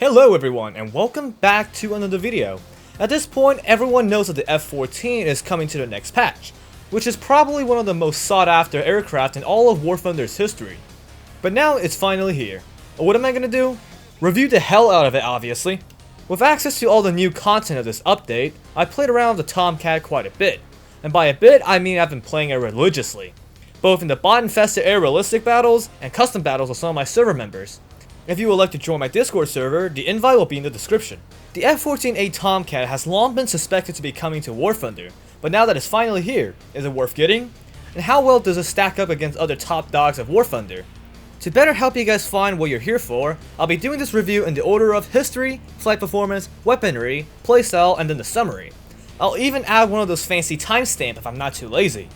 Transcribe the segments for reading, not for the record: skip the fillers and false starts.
Hello everyone, and welcome back to another video. At this point, everyone knows that the F-14 is coming to the next patch, which is probably one of the most sought after aircraft in all of War Thunder's history. But now it's finally here. What am I gonna do? Review the hell out of it, obviously. With access to all the new content of this update, I played around with the Tomcat quite a bit. And by a bit, I mean I've been playing it religiously, both in the bot-infested air realistic battles and custom battles with some of my server members. If you would like to join my Discord server, the invite will be in the description. The F-14A Tomcat has long been suspected to be coming to War Thunder, but now that it's finally here, is it worth getting? And how well does it stack up against other top dogs of War Thunder? To better help you guys find what you're here for, I'll be doing this review in the order of history, flight performance, weaponry, playstyle, and then the summary. I'll even add one of those fancy timestamps if I'm not too lazy.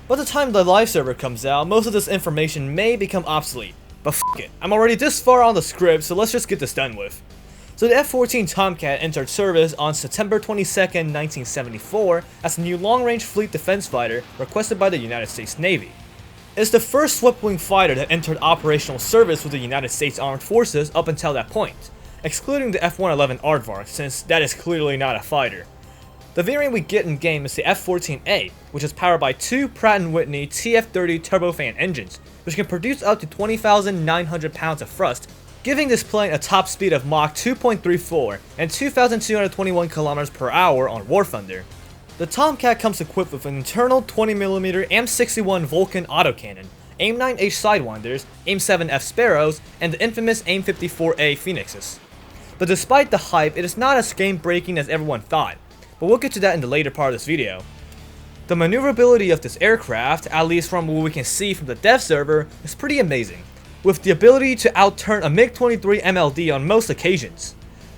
By the time the live server comes out, most of this information may become obsolete. But f*** it, I'm already this far on the script, so let's just get this done with. So the F-14 Tomcat entered service on September 22nd, 1974 as a new long-range fleet defense fighter requested by the United States Navy. It's the first swept-wing fighter that entered operational service with the United States Armed Forces up until that point, excluding the F-111 Aardvark, since that is clearly not a fighter. The variant we get in game is the F-14A, which is powered by two Pratt & Whitney TF30 turbofan engines, which can produce up to 20,900 pounds of thrust, giving this plane a top speed of Mach 2.34 and 2,221 km per hour on War Thunder. The Tomcat comes equipped with an internal 20mm M61 Vulcan autocannon, AIM-9H Sidewinders, AIM-7F Sparrows, and the infamous AIM-54A Phoenixes. But despite the hype, it is not as game-breaking as everyone thought, but we'll get to that in the later part of this video. The maneuverability of this aircraft, at least from what we can see from the dev server, is pretty amazing, with the ability to outturn a MiG-23 MLD on most occasions.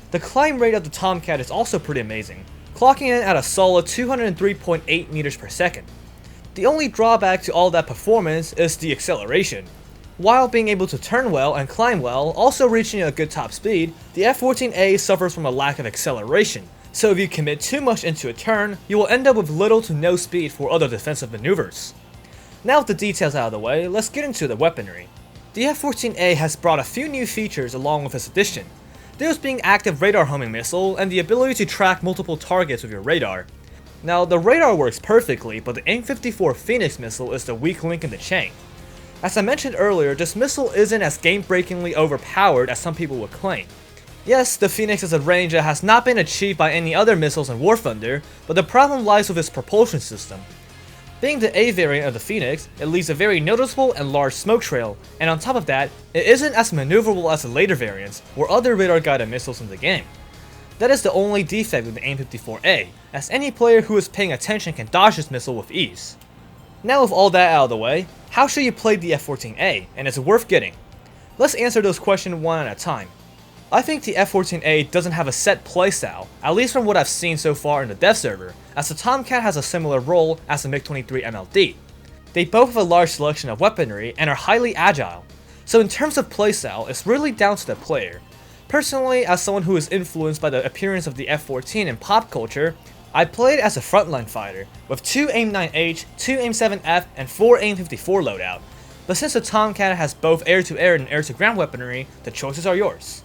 The climb rate of the Tomcat is also pretty amazing, clocking in at a solid 203.8 meters per second. The only drawback to all that performance is the acceleration. While being able to turn well and climb well, also reaching a good top speed, the F-14A suffers from a lack of acceleration. So if you commit too much into a turn, you will end up with little to no speed for other defensive maneuvers. Now with the details out of the way, let's get into the weaponry. The F-14A has brought a few new features along with its addition, those being active radar homing missile and the ability to track multiple targets with your radar. Now the radar works perfectly, but the AIM-54 Phoenix missile is the weak link in the chain. As I mentioned earlier, this missile isn't as game-breakingly overpowered as some people would claim. Yes, the Phoenix is a range that has not been achieved by any other missiles in War Thunder, but the problem lies with its propulsion system. Being the A variant of the Phoenix, it leaves a very noticeable and large smoke trail, and on top of that, it isn't as maneuverable as the later variants, or other radar-guided missiles in the game. That is the only defect with the AIM-54A, as any player who is paying attention can dodge this missile with ease. Now with all that out of the way, how should you play the F-14A, and is it worth getting? Let's answer those questions one at a time. I think the F-14A doesn't have a set playstyle, at least from what I've seen so far in the dev server, as the Tomcat has a similar role as the MiG-23 MLD. They both have a large selection of weaponry and are highly agile, so in terms of playstyle, it's really down to the player. Personally, as someone who is influenced by the appearance of the F-14 in pop culture, I played as a frontline fighter, with 2 AIM-9H, 2 AIM-7F, and 4 AIM-54 loadout. But since the Tomcat has both air-to-air and air-to-ground weaponry, the choices are yours.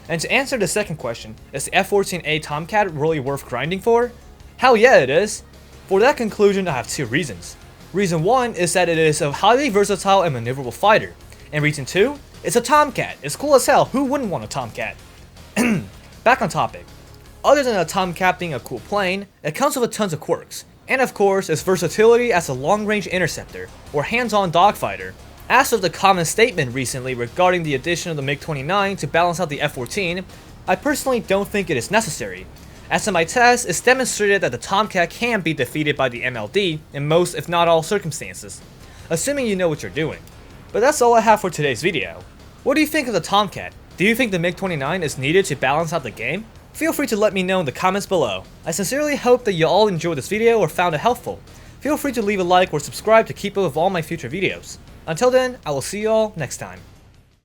And to answer the second question, is the F-14A Tomcat really worth grinding for? Hell yeah it is! For that conclusion I have two reasons. Reason 1 is that it is a highly versatile and maneuverable fighter. And reason 2, it's a Tomcat, it's cool as hell, who wouldn't want a Tomcat? Back on topic. Other than a Tomcat being a cool plane, it comes with tons of quirks. And of course, its versatility as a long-range interceptor, or hands-on dogfighter. As of the common statement recently regarding the addition of the MiG-29 to balance out the F-14, I personally don't think it is necessary, as in my test, it's demonstrated that the Tomcat can be defeated by the MLD in most if not all circumstances, assuming you know what you're doing. But that's all I have for today's video. What do you think of the Tomcat? Do you think the MiG-29 is needed to balance out the game? Feel free to let me know in the comments below. I sincerely hope that you all enjoyed this video or found it helpful. Feel free to leave a like or subscribe to keep up with all my future videos. Until then, I will see you all next time.